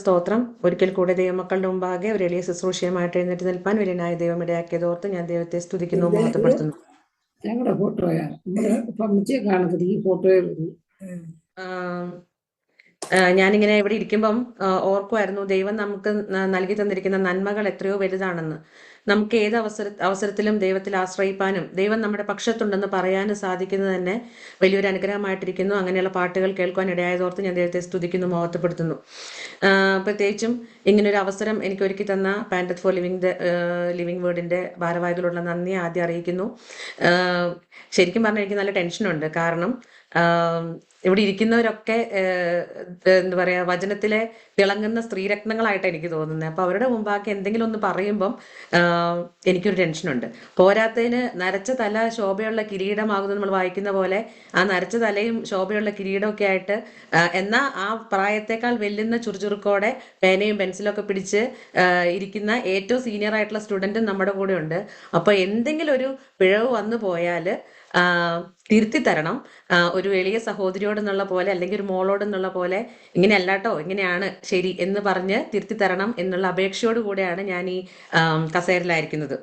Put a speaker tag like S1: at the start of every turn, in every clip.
S1: സ്തോത്രം. ഒരിക്കൽ കൂടെ ദൈവമക്കളുടെ മുമ്പാകെ ഒരു എളിയ ശുശ്രൂഷയുമായിട്ട് എഴുന്നേറ്റ് നിൽപ്പാൻ വലിയനായ ദൈവം ഇടയാക്കിയതോർത്ത് ഞാൻ ദൈവത്തെ സ്തുതിക്കുന്നു, മഹത്വപ്പെടുത്തുന്നു.
S2: ഞങ്ങളുടെ ഫോട്ടോയാ അമ്മച്ചിയെ കാണത്തില്ല, ഈ ഫോട്ടോയെ വരും.
S1: ഞാനിങ്ങനെ ഇവിടെ ഇരിക്കുമ്പം ഓർക്കുമായിരുന്നു ദൈവം നമുക്ക് നൽകി തന്നിരിക്കുന്ന നന്മകൾ എത്രയോ വലുതാണെന്ന്. നമുക്ക് ഏത് അവസരത്തിലും ദൈവത്തിൽ ആശ്രയിപ്പാനും ദൈവം നമ്മുടെ പക്ഷത്തുണ്ടെന്ന് പറയാനും സാധിക്കുന്നത് തന്നെ വലിയൊരു അനുഗ്രഹമായിട്ടിരിക്കുന്നു. അങ്ങനെയുള്ള പാട്ടുകൾ കേൾക്കുവാൻ ഇടയായതോർത്ത് ഞാൻ ദൈവത്തെ സ്തുതിക്കുന്നു, മഹത്വപ്പെടുത്തുന്നു. പ്രത്യേകിച്ചും ഇങ്ങനൊരു അവസരം എനിക്ക് ഒരുക്കി തന്ന പാൻഡത്ത് ഫോർ ലിവിംഗ് വേർഡിന്റെ ഭാരവാഹികളുള്ള നന്ദി ആദ്യം അറിയിക്കുന്നു. ശരിക്കും പറഞ്ഞാൽ എനിക്ക് നല്ല ടെൻഷനുണ്ട്. കാരണം ഇവിടെ ഇരിക്കുന്നവരൊക്കെ എന്താ പറയാ, വചനത്തിലെ തിളങ്ങുന്ന സ്ത്രീരത്നങ്ങളായിട്ട് എനിക്ക് തോന്നുന്നത്. അപ്പൊ അവരുടെ മുമ്പാക്കി എന്തെങ്കിലും ഒന്ന് പറയുമ്പം എനിക്കൊരു ടെൻഷനുണ്ട്. പോരാത്തതിന് നരച്ച തല ശോഭയുള്ള കിരീടമാകുന്നു നമ്മൾ വായിക്കുന്ന പോലെ, ആ നരച്ച തലയും ശോഭയുള്ള കിരീടമൊക്കെ ആയിട്ട് എന്നാൽ ആ പ്രായത്തെക്കാൾ വെല്ലുന്ന ചുറുചുറുക്കോടെ പേനയും പെൻസിലും ഒക്കെ പിടിച്ച് ഇരിക്കുന്ന ഏറ്റവും സീനിയർ ആയിട്ടുള്ള സ്റ്റുഡന്റും നമ്മുടെ കൂടെ ഉണ്ട്. അപ്പൊ എന്തെങ്കിലും ഒരു പിഴവ് വന്നു പോയാൽ തിരുത്തി തരണം. ഒരു എളിയ സഹോദരിയോടെന്നുള്ള പോലെ അല്ലെങ്കിൽ ഒരു മോളോടെന്നുള്ള പോലെ ഇങ്ങനെ അല്ലാട്ടോ, ഇങ്ങനെയാണ് ശരി എന്ന് പറഞ്ഞ് തിരുത്തി തരണം എന്നുള്ള അപേക്ഷയോട് കൂടെയാണ് ഞാൻ ഈ കസേരയിലായിരിക്കുന്നത്.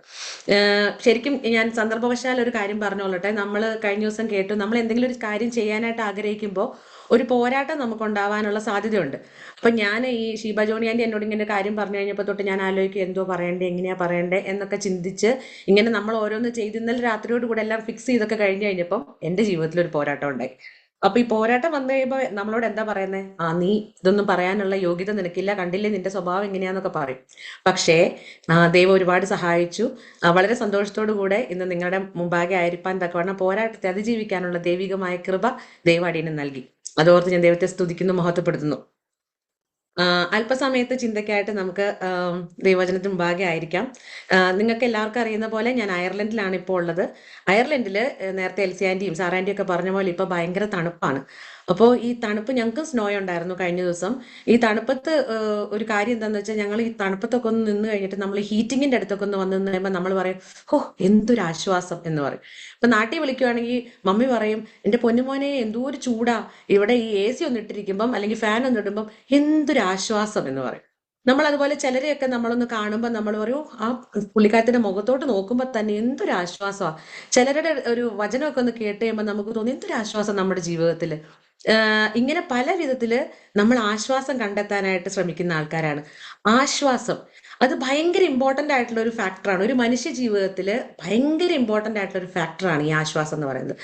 S1: ശരിക്കും ഞാൻ സന്ദർഭവശാൽ ഒരു കാര്യം പറഞ്ഞോളട്ടെ. നമ്മൾ കഴിഞ്ഞ ദിവസം കേട്ടു, നമ്മൾ എന്തെങ്കിലും ഒരു കാര്യം ചെയ്യാനായിട്ട് ആഗ്രഹിക്കുമ്പോൾ ഒരു പോരാട്ടം നമുക്ക് ഉണ്ടാവാനുള്ള സാധ്യതയുണ്ട്. അപ്പൊ ഞാൻ ഈ ഷീബ ജോണി ആൻറ്റി എന്നോട് ഇങ്ങനെ കാര്യം പറഞ്ഞു കഴിഞ്ഞപ്പോൾ തൊട്ട് ഞാൻ ആലോചിക്കും എന്തോ പറയണ്ടേ, എങ്ങനെയാ പറയണ്ടേ എന്നൊക്കെ ചിന്തിച്ച് ഇങ്ങനെ നമ്മൾ ഓരോന്ന് ചെയ്ത് ഇന്നലെ രാത്രിയോട് കൂടെ എല്ലാം ഫിക്സ് ചെയ്തൊക്കെ കഴിഞ്ഞു കഴിഞ്ഞപ്പം എൻ്റെ ജീവിതത്തിൽ ഒരു പോരാട്ടം ഉണ്ടായി. അപ്പൊ ഈ പോരാട്ടം വന്നു കഴിയുമ്പോൾ നമ്മളോട് എന്താ പറയുന്നത്? നീ ഇതൊന്നും പറയാനുള്ള യോഗ്യത നിനക്കില്ല, കണ്ടില്ലേ നിന്റെ സ്വഭാവം എങ്ങനെയാന്നൊക്കെ പറയും. പക്ഷേ ദൈവം ഒരുപാട് സഹായിച്ചു. വളരെ സന്തോഷത്തോടു കൂടെ ഇന്ന് നിങ്ങളുടെ മുമ്പാകെ ആയിരിക്കാൻ തക്കവണ്ണം പോരാട്ടത്തെ അതിജീവിക്കാനുള്ള ദൈവികമായ കൃപ ദൈവാടീനെ നൽകി. അതോർത്ത് ഞാൻ ദൈവത്തെ സ്തുതിക്കുന്നു, മഹത്വപ്പെടുത്തുന്നു. അല്പസമയത്ത് ചിന്തയ്ക്കായിട്ട് നമുക്ക് ദൈവവചനത്തിന് മുമ്പാകെ ആയിരിക്കാം. നിങ്ങൾക്ക് എല്ലാവർക്കും അറിയുന്ന പോലെ ഞാൻ അയർലൻഡിലാണ് ഇപ്പോൾ ഉള്ളത്. അയർലൻഡിൽ നേരത്തെ എൽസി ആൻറ്റിയും സാറാൻറ്റിയും ഒക്കെ പറഞ്ഞ പോലെ ഇപ്പോൾ ഭയങ്കര തണുപ്പാണ്. അപ്പോൾ ഈ തണുപ്പ്, ഞങ്ങൾക്ക് സ്നോ ഉണ്ടായിരുന്നു കഴിഞ്ഞ ദിവസം. ഈ തണുപ്പത്ത് ഒരു കാര്യം എന്താണെന്ന് വെച്ചാൽ, ഞങ്ങൾ ഈ തണുപ്പത്തൊക്കെ ഒന്ന് നിന്ന് കഴിഞ്ഞിട്ട് നമ്മൾ ഹീറ്റിങ്ങിൻ്റെ അടുത്തൊക്കെ ഒന്ന് വന്ന് നിന്ന് കഴിയുമ്പോൾ നമ്മൾ പറയും, ഹോ എന്തൊരു ആശ്വാസം എന്ന് പറയും. ഇപ്പം നാട്ടിൽ വിളിക്കുവാണെങ്കിൽ മമ്മി പറയും, എൻ്റെ പൊന്നുമോനെ എന്തോ ഒരു ചൂടാ, ഇവിടെ ഈ AC ഒന്ന് ഇട്ടിരിക്കുമ്പം അല്ലെങ്കിൽ ഫാൻ ഒന്ന് ഇടുമ്പം എന്തൊരു ആശ്വാസം എന്ന് പറയും. നമ്മൾ അതുപോലെ ചിലരെയൊക്കെ നമ്മളൊന്ന് കാണുമ്പോൾ നമ്മൾ പറയും, ആ പുള്ളിക്കാരത്തിന്റെ മുഖത്തോട്ട് നോക്കുമ്പോൾ തന്നെ എന്തൊരു ആശ്വാസമാണ്. ചിലരുടെ ഒരു വചനമൊക്കെ ഒന്ന് കേട്ട് കഴിയുമ്പോൾ നമുക്ക് തോന്നും എന്തൊരു ആശ്വാസം നമ്മുടെ ജീവിതത്തിൽ. ഇങ്ങനെ പല വിധത്തില് നമ്മൾ ആശ്വാസം കണ്ടെത്താനായിട്ട് ശ്രമിക്കുന്ന ആൾക്കാരാണ്. ആശ്വാസം അത് ഭയങ്കര ഇമ്പോർട്ടൻ്റ് ആയിട്ടുള്ള ഒരു ഫാക്ടറാണ്. ഒരു മനുഷ്യ ജീവിതത്തിൽ ഭയങ്കര ഇമ്പോർട്ടൻ്റ് ആയിട്ടുള്ള ഒരു ഫാക്ടറാണ് ഈ ആശ്വാസം എന്ന് പറയുന്നത്.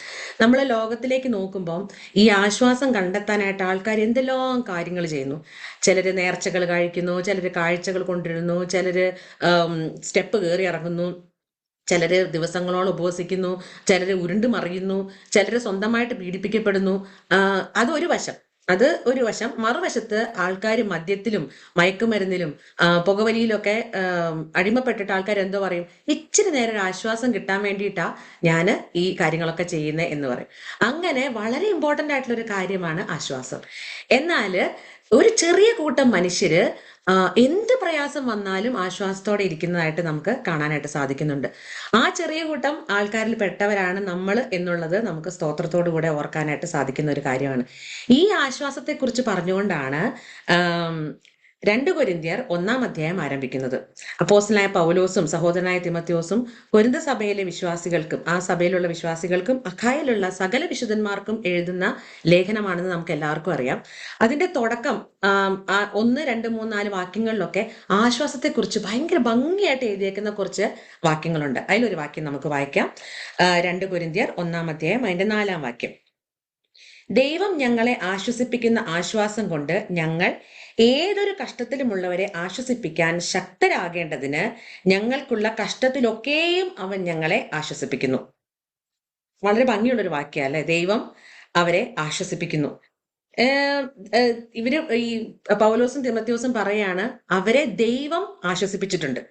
S1: നമ്മൾ ലോകത്തിലേക്ക് നോക്കുമ്പോൾ ഈ ആശ്വാസം കണ്ടെത്താനായിട്ട് ആൾക്കാർ എന്തെല്ലാം കാര്യങ്ങൾ ചെയ്യുന്നു. ചിലർ നേർച്ചകൾ കഴിക്കുന്നു, ചിലർ കാഴ്ചകൾ കൊണ്ടുവരുന്നു, ചിലർ സ്റ്റെപ്പ് കയറി ഇറങ്ങുന്നു, ചിലര് ദിവസങ്ങളോളം ഉപവസിക്കുന്നു, ചിലര് ഉരുണ്ടു മറിയുന്നു, ചിലര് സ്വന്തമായിട്ട് പീഡിപ്പിക്കപ്പെടുന്നു. അതൊരു വശം. അത് ഒരു വശം. മറുവശത്ത് ആൾക്കാർ മദ്യത്തിലും മയക്കുമരുന്നിലും പുകവലിയിലൊക്കെ അടിമപ്പെട്ടിട്ട് ആൾക്കാർ എന്തോ പറയും, ഇച്ചിരി നേരം ഒരു ആശ്വാസം കിട്ടാൻ വേണ്ടിയിട്ടാ ഞാൻ ഈ കാര്യങ്ങളൊക്കെ ചെയ്യുന്നത് എന്ന് പറയും. അങ്ങനെ വളരെ ഇമ്പോർട്ടൻ്റ് ആയിട്ടുള്ള ഒരു കാര്യമാണ് ആശ്വാസം. എന്നാൽ ഒരു ചെറിയ കൂട്ടം മനുഷ്യര് എന്ത് പ്രയാസം വന്നാലും ആശ്വാസത്തോടെ ഇരിക്കുന്നതായിട്ട് നമുക്ക് കാണാനായിട്ട് സാധിക്കുന്നുണ്ട്. ആ ചെറിയ കൂട്ടം ആൾക്കാരിൽ പെട്ടവരാണ് നമ്മൾ എന്നുള്ളത് നമുക്ക് സ്തോത്രത്തോടു കൂടെ ഓർക്കാനായിട്ട് സാധിക്കുന്ന ഒരു കാര്യമാണ്. ഈ ആശ്വാസത്തെക്കുറിച്ച് പറഞ്ഞുകൊണ്ടാണ് 2 കൊരിന്ത്യർ 1-ാം അധ്യായം ആരംഭിക്കുന്നത്. അപ്പോസ്തലനായ പൗലോസും സഹോദരനായ തിമോഥെയോസും കൊരിന്ത സഭയിലെ വിശ്വാസികൾക്കും ആ സഭയിലുള്ള വിശ്വാസികൾക്കും അഖായയിലുള്ള സകല വിശുദ്ധന്മാർക്കും എഴുതുന്ന ലേഖനമാണെന്ന് നമുക്ക് എല്ലാവർക്കും അറിയാം. അതിന്റെ തുടക്കം 1, 2, 3, 4 വാക്യങ്ങളിലൊക്കെ ആശ്വാസത്തെക്കുറിച്ച് ഭയങ്കര ഭംഗിയായിട്ട് എഴുതിയേക്കുന്ന കുറച്ച് വാക്യങ്ങളുണ്ട്. അതിലൊരു വാക്യം നമുക്ക് വായിക്കാം. 2 കൊരിന്ത്യർ 1-ാം അധ്യായം അതിന്റെ 4-ാം വാക്യം. ദൈവം ഞങ്ങളെ ആശ്വസിപ്പിക്കുന്ന ആശ്വാസം കൊണ്ട് ഞങ്ങൾ ഏതൊരു കഷ്ടത്തിലുമുള്ളവരെ ആശ്വസിപ്പിക്കാൻ ശക്തരാകേണ്ടതിന് ഞങ്ങൾക്കുള്ള കഷ്ടത്തിലൊക്കെയും അവൻ ഞങ്ങളെ ആശ്വസിപ്പിക്കുന്നു. വളരെ ഭംഗിയുള്ളൊരു വാക്യം അല്ലെ? ദൈവം അവരെ ആശ്വസിപ്പിക്കുന്നു. ഇവര് ഈ പൗലോസും തിമോഥെയോസും പറയാണ്, അവരെ ദൈവം ആശ്വസിപ്പിച്ചിട്ടുണ്ട്.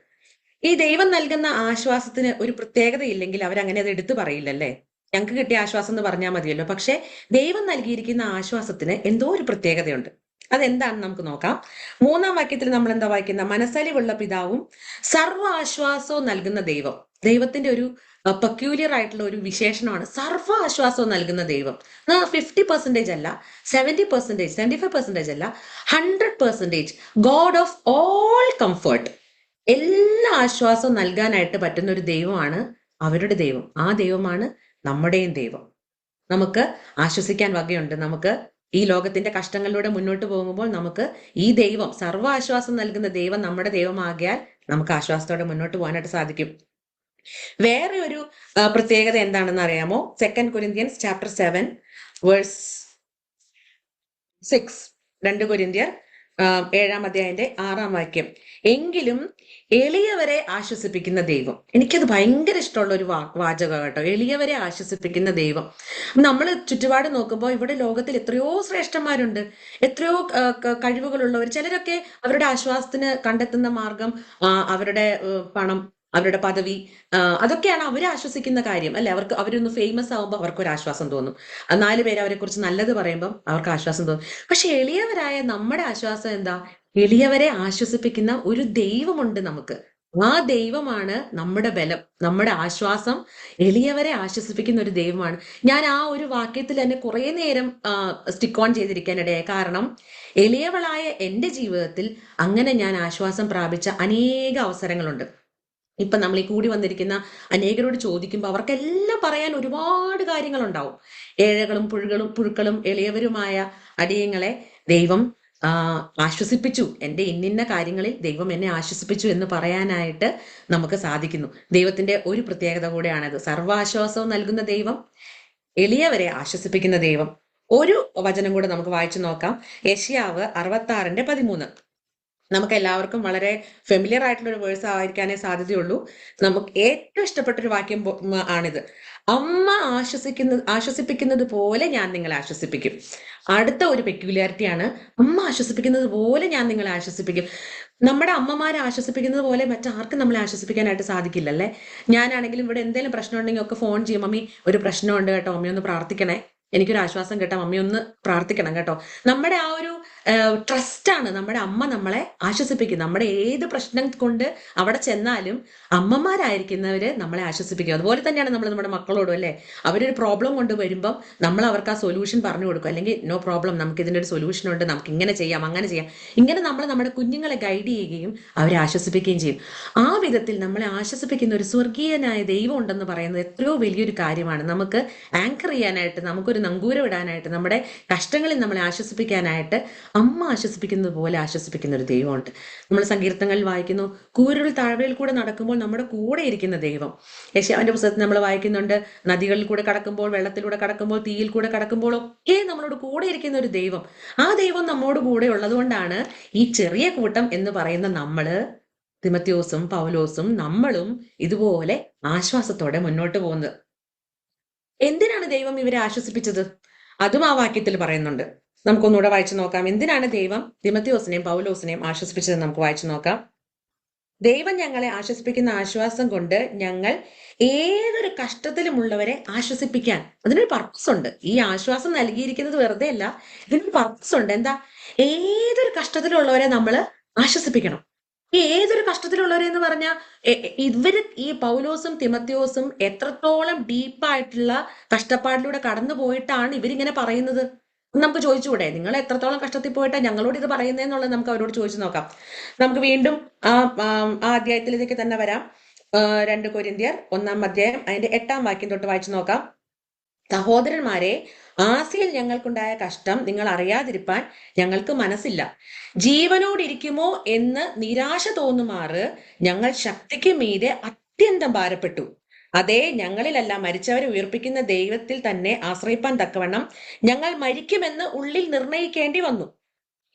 S1: ഈ ദൈവം നൽകുന്ന ആശ്വാസത്തിന് ഒരു പ്രത്യേകത ഇല്ലെങ്കിൽ അവരങ്ങനെ അത് എടുത്തു പറയില്ലല്ലേ. ഞങ്ങൾക്ക് കിട്ടിയ ആശ്വാസം എന്ന് പറഞ്ഞാൽ മതിയല്ലോ. പക്ഷെ ദൈവം നൽകിയിരിക്കുന്ന ആശ്വാസത്തിന് എന്തോ ഒരു പ്രത്യേകതയുണ്ട്. അതെന്താണെന്ന് നമുക്ക് നോക്കാം. 3-ാം വാക്യത്തിൽ നമ്മൾ എന്താ വായിക്കുന്ന? മനസ്സലിവുള്ള പിതാവും സർവ്വ ആശ്വാസവും നൽകുന്ന ദൈവം. ദൈവത്തിന്റെ ഒരു പെക്യൂലിയർ ആയിട്ടുള്ള ഒരു വിശേഷണമാണ് സർവ്വ ആശ്വാസവും നൽകുന്ന ദൈവം. 50% അല്ല, 70%, 75% അല്ല, 100% ഗോഡ് ഓഫ് ഓൾ കംഫർട്ട്. എല്ലാ ആശ്വാസവും നൽകാനായിട്ട് പറ്റുന്ന ഒരു ദൈവമാണ് അവരുടെ ദൈവം. ആ ദൈവമാണ് നമ്മുടെയും ദൈവം. നമുക്ക് ആശ്വസിക്കാൻ വകയുണ്ട്. നമുക്ക് ഈ ലോകത്തിന്റെ കഷ്ടങ്ങളിലൂടെ മുന്നോട്ട് പോകുമ്പോൾ നമുക്ക് ഈ ദൈവം, സർവ്വ ആശ്വാസം നൽകുന്ന ദൈവം നമ്മുടെ ദൈവമാകിയാൽ നമുക്ക് ആശ്വാസത്തോടെ മുന്നോട്ട് പോകാനായിട്ട് സാധിക്കും. വേറെ ഒരു പ്രത്യേകത എന്താണെന്ന് അറിയാമോ? 2 കൊരിന്ത്യൻസ് ചാപ്റ്റർ 7 വേഴ്സ് 6. 2 കൊരിന്ത്യർ 7-ാം അധ്യായത്തിന്റെ 6-ാം വാക്യം. എങ്കിലും എളിയവരെ ആശ്വസിപ്പിക്കുന്ന ദൈവം. എനിക്കത് ഭയങ്കര ഇഷ്ടമുള്ള ഒരു വാചകം കേട്ടോ, എളിയവരെ ആശ്വസിപ്പിക്കുന്ന ദൈവം. നമ്മൾ ചുറ്റുപാട് നോക്കുമ്പോൾ ഇവിടെ ലോകത്തിൽ എത്രയോ ശ്രേഷ്ഠന്മാരുണ്ട്, എത്രയോ കഴിവുകളുള്ളവർ. ചിലരൊക്കെ അവരുടെ ആശ്വാസത്തിന് കണ്ടെത്തുന്ന മാർഗം അവരുടെ പണം, അവരുടെ പദവി, അതൊക്കെയാണ് അവരെ ആശ്വസിക്കുന്ന കാര്യം അല്ലെ. അവരൊന്ന് ഫേമസ് ആകുമ്പോൾ അവർക്കൊരു ആശ്വാസം തോന്നും. 4 പേര് അവരെ കുറിച്ച് നല്ലത് പറയുമ്പോൾ അവർക്ക് ആശ്വാസം തോന്നും. പക്ഷെ എളിയവരായ നമ്മുടെ ആശ്വാസം എന്താ? എളിയവരെ ആശ്വസിപ്പിക്കുന്ന ഒരു ദൈവമുണ്ട് നമുക്ക്. ആ ദൈവമാണ് നമ്മുടെ ബലം, നമ്മുടെ ആശ്വാസം. എളിയവരെ ആശ്വസിപ്പിക്കുന്ന ഒരു ദൈവമാണ്. ഞാൻ ആ ഒരു വാക്യത്തിൽ തന്നെ കുറെ നേരം സ്റ്റിക്ക് ഓൺ ചെയ്തിരിക്കാനിടയായി. കാരണം എളിയവളായ എൻ്റെ ജീവിതത്തിൽ അങ്ങനെ ഞാൻ ആശ്വാസം പ്രാപിച്ച അനേക അവസരങ്ങളുണ്ട്. ഇപ്പൊ നമ്മൾ ഈ കൂടി വന്നിരിക്കുന്ന അനേകരോട് ചോദിക്കുമ്പോൾ അവർക്കെല്ലാം പറയാൻ ഒരുപാട് കാര്യങ്ങളുണ്ടാവും. ഏഴകളും പുഴുക്കളും എളിയവരുമായ അടിയങ്ങളെ ദൈവം ആശ്വസിപ്പിച്ചു, എൻ്റെ ഇന്നിന്ന കാര്യങ്ങളിൽ ദൈവം എന്നെ ആശ്വസിപ്പിച്ചു എന്ന് പറയാനായിട്ട് നമുക്ക് സാധിക്കുന്നു. ദൈവത്തിന്റെ ഒരു പ്രത്യേകത കൂടെയാണത്. സർവ്വാശ്വാസവും നൽകുന്ന ദൈവം, എളിയവരെ ആശ്വസിപ്പിക്കുന്ന ദൈവം. ഒരു വചനം കൂടെ നമുക്ക് വായിച്ചു നോക്കാം. യെശയ്യാവ് 66:13. നമുക്ക് എല്ലാവർക്കും വളരെ ഫെമിലിയർ ആയിട്ടുള്ള ഒരു വേഴ്സ് ആയിരിക്കാനേ സാധ്യതയുള്ളൂ. നമുക്ക് ഏറ്റവും ഇഷ്ടപ്പെട്ടൊരു വാക്യം ആണിത്. അമ്മ ആശ്വസിപ്പിക്കുന്നത് പോലെ ഞാൻ നിങ്ങളെ ആശ്വസിപ്പിക്കും. അടുത്ത ഒരു പെക്യുലാരിറ്റിയാണ്, അമ്മ ആശ്വസിപ്പിക്കുന്നത് പോലെ ഞാൻ നിങ്ങളെ ആശ്വസിപ്പിക്കും. നമ്മുടെ അമ്മമാരെ ആശ്വസിപ്പിക്കുന്നത് പോലെ മറ്റാർക്കും നമ്മളെ ആശ്വസിപ്പിക്കാനായിട്ട് സാധിക്കില്ലല്ലേ. ഞാനാണെങ്കിലും ഇവിടെ എന്തെങ്കിലും പ്രശ്നം ഉണ്ടെങ്കിൽ ഒക്കെ ഫോൺ ചെയ്യും, മമ്മി ഒരു പ്രശ്നമുണ്ട് കേട്ടോ, മമ്മി ഒന്ന് പ്രാർത്ഥിക്കണേ, എനിക്കൊരു ആശ്വാസം കിട്ടാം, മമ്മി ഒന്ന് പ്രാർത്ഥിക്കണം കേട്ടോ. നമ്മുടെ ആ ഒരു ട്രസ്റ്റാണ് നമ്മുടെ അമ്മ നമ്മളെ ആശ്വസിപ്പിക്കും. നമ്മുടെ ഏത് പ്രശ്നം കൊണ്ട് അവിടെ ചെന്നാലും അമ്മമാരായിരിക്കുന്നവര് നമ്മളെ ആശ്വസിപ്പിക്കും. അതുപോലെ തന്നെയാണ് നമ്മൾ നമ്മുടെ മക്കളോടും അല്ലെ. അവരൊരു പ്രോബ്ലം കൊണ്ട് വരുമ്പം നമ്മൾ അവർക്ക് ആ സൊല്യൂഷൻ പറഞ്ഞു കൊടുക്കും. അല്ലെങ്കിൽ നോ പ്രോബ്ലം, നമുക്ക് ഇതിൻ്റെ ഒരു സൊല്യൂഷൻ ഉണ്ട്, നമുക്ക് ഇങ്ങനെ ചെയ്യാം, അങ്ങനെ ചെയ്യാം. ഇങ്ങനെ നമ്മൾ നമ്മുടെ കുഞ്ഞുങ്ങളെ ഗൈഡ് ചെയ്യുകയും അവരെ ആശ്വസിപ്പിക്കുകയും ചെയ്യും. ആ വിധത്തിൽ നമ്മളെ ആശ്വസിപ്പിക്കുന്ന ഒരു സ്വർഗീയനായ ദൈവം ഉണ്ടെന്ന് പറയുന്നത് എത്രയോ വലിയൊരു കാര്യമാണ്. നമുക്ക് ആങ്കർ ചെയ്യാനായിട്ട്, നമുക്കൊരു നങ്കൂരം ഇടാനായിട്ട്, നമ്മുടെ കഷ്ടങ്ങളിൽ നമ്മളെ ആശ്വസിപ്പിക്കാനായിട്ട് അമ്മ ആശ്വസിപ്പിക്കുന്നത് പോലെ ആശ്വസിപ്പിക്കുന്ന ഒരു ദൈവമുണ്ട്. നമ്മൾ സങ്കീർത്തനങ്ങളിൽ വായിക്കുന്നു, കൂരിരുൾ താഴ്വരയിൽ കൂടെ നടക്കുമ്പോൾ നമ്മുടെ കൂടെ ഇരിക്കുന്ന ദൈവം. യെശയ്യാവിന്റെ പുസ്തകത്തിൽ നമ്മൾ വായിക്കുന്നുണ്ട്, നദികളിൽ കൂടെ കടക്കുമ്പോൾ, വെള്ളത്തിലൂടെ കടക്കുമ്പോൾ, തീയിൽ കൂടെ കടക്കുമ്പോൾ ഒക്കെ നമ്മളോട് കൂടെ ഇരിക്കുന്ന ഒരു ദൈവം. ആ ദൈവം നമ്മോട് കൂടെ ഉള്ളതുകൊണ്ടാണ് ഈ ചെറിയ കൂട്ടം എന്ന് പറയുന്ന നമ്മള്, തിമത്യോസും പൗലോസും നമ്മളും ഇതുപോലെ ആശ്വാസത്തോടെ മുന്നോട്ട് പോകുന്നത്. എന്തിനാണ് ദൈവം ഇവരെ ആശ്വസിപ്പിച്ചത്? അതും ആ വാക്യത്തിൽ പറയുന്നുണ്ട്. നമുക്കൊന്നുകൂടെ വായിച്ചു നോക്കാം. എന്തിനാണ് ദൈവം തിമത്യോസിനെയും പൗലോസിനെയും ആശ്വസിപ്പിച്ചത്? നമുക്ക് വായിച്ചു നോക്കാം. ദൈവം ഞങ്ങളെ ആശ്വസിപ്പിക്കുന്ന ആശ്വാസം കൊണ്ട് ഞങ്ങൾ ഏതൊരു കഷ്ടത്തിലുമുള്ളവരെ ആശ്വസിപ്പിക്കാൻ, അതിനൊരു പർപ്പസ് ഉണ്ട്. ഈ ആശ്വാസം നൽകിയിരിക്കുന്നത് വെറുതെ അല്ല, ഇതിനൊരു പർപ്പസ് ഉണ്ട്. എന്താ? ഏതൊരു കഷ്ടത്തിലുള്ളവരെ നമ്മൾ ആശ്വസിപ്പിക്കണം. ഈ ഏതൊരു കഷ്ടത്തിലുള്ളവരെ എന്ന് പറഞ്ഞാൽ ഇവര്, ഈ പൗലോസും തിമത്യോസും എത്രത്തോളം ഡീപ്പായിട്ടുള്ള കഷ്ടപ്പാടിലൂടെ കടന്നു പോയിട്ടാണ് ഇവരിങ്ങനെ പറയുന്നത്. നമുക്ക് ചോദിച്ചുകൂടെ, നിങ്ങൾ എത്രത്തോളം കഷ്ടത്തിൽ പോയിട്ടാ ഞങ്ങളോട് ഇത് പറയുന്നതെന്നുള്ളത് നമുക്ക് അവരോട് ചോദിച്ചു നോക്കാം. നമുക്ക് വീണ്ടും ആ അധ്യായത്തിലേക്ക് തന്നെ വരാം. 2 കൊരിന്ത്യർ 1-ാം അധ്യായം അതിന്റെ 8-ാം വാക്യം തൊട്ട് വായിച്ചു നോക്കാം. സഹോദരന്മാരെ, ആസിയിൽ ഞങ്ങൾക്കുണ്ടായ കഷ്ടം നിങ്ങൾ അറിയാതിരിപ്പാൻ ഞങ്ങൾക്ക് മനസ്സില്ല. ജീവനോടിരിക്കുമോ എന്ന് നിരാശ തോന്നുമാറ് ഞങ്ങൾ ശക്തിക്ക് മീതെ അത്യന്തം ഭാരപ്പെട്ടു. അതേ, ഞങ്ങളിലല്ല, മരിച്ചവരെ ഉയർപ്പിക്കുന്ന ദൈവത്തിൽ തന്നെ ആശ്രയിപ്പാൻ തക്കവണ്ണം ഞങ്ങൾ മരിക്കുമെന്ന് ഉള്ളിൽ നിർണയിക്കേണ്ടി വന്നു.